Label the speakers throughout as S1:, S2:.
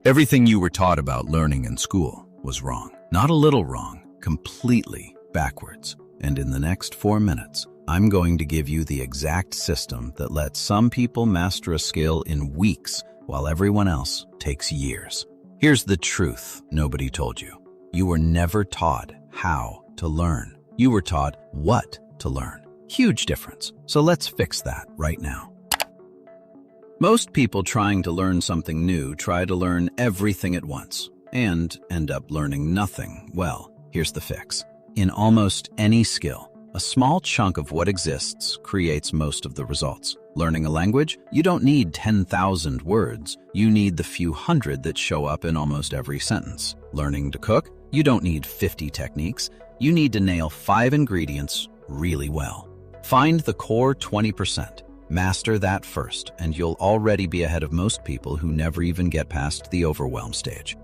S1: Everything you were taught about learning in school was wrong. Not a little wrong, completely backwards. And in the next 4 minutes, I'm going to give you the exact system that lets some people master a skill in weeks while everyone else takes years. Here's the truth nobody told you. You were never taught how to learn. You were taught what to learn. Huge difference. So let's fix that right now. Most people trying to learn something new try to learn everything at once and end up learning nothing. Well, here's the fix. In almost any skill, a small chunk of what exists creates most of the results. Learning a language, you don't need 10,000 words. You need the few hundred that show up in almost every sentence. Learning to cook, you don't need 50 techniques. You need to nail 5 ingredients really well. Find the core 20%. Master that first, and you'll already be ahead of most people who never even get past the overwhelm stage.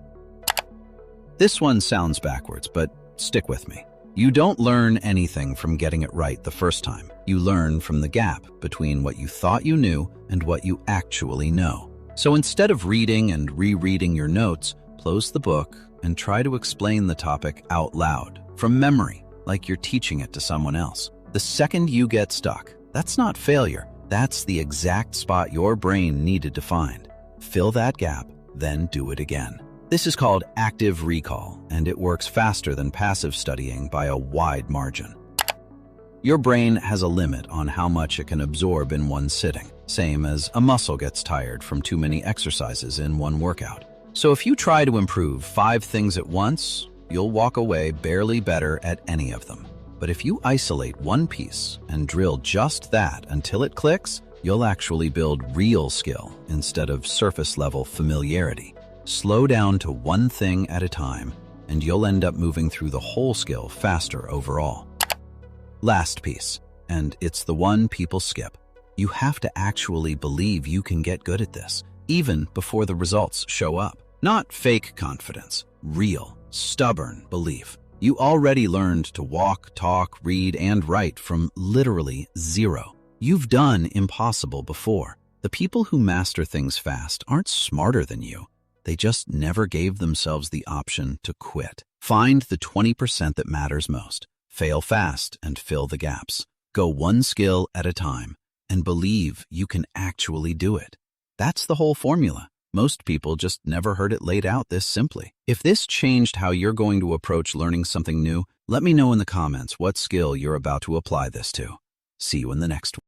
S1: This one sounds backwards, but stick with me. You don't learn anything from getting it right the first time. You learn from the gap between what you thought you knew and what you actually know. So instead of reading and rereading your notes, close the book and try to explain the topic out loud, from memory, like you're teaching it to someone else. The second you get stuck, that's not failure. That's the exact spot your brain needed to find. Fill that gap, then do it again. This is called active recall, and it works faster than passive studying by a wide margin. Your brain has a limit on how much it can absorb in one sitting, same as a muscle gets tired from too many exercises in one workout. So if you try to improve 5 things at once, you'll walk away barely better at any of them. But if you isolate one piece and drill just that until it clicks, you'll actually build real skill instead of surface-level familiarity. Slow down to one thing at a time, and you'll end up moving through the whole skill faster overall. Last piece, and it's the one people skip. You have to actually believe you can get good at this, even before the results show up. Not fake confidence, real, stubborn belief. You already learned to walk, talk, read, and write from literally zero. You've done impossible before. The people who master things fast aren't smarter than you. They just never gave themselves the option to quit. Find the 20% that matters most. Fail fast and fill the gaps. Go one skill at a time and believe you can actually do it. That's the whole formula. Most people just never heard it laid out this simply. If this changed how you're going to approach learning something new, let me know in the comments what skill you're about to apply this to. See you in the next one.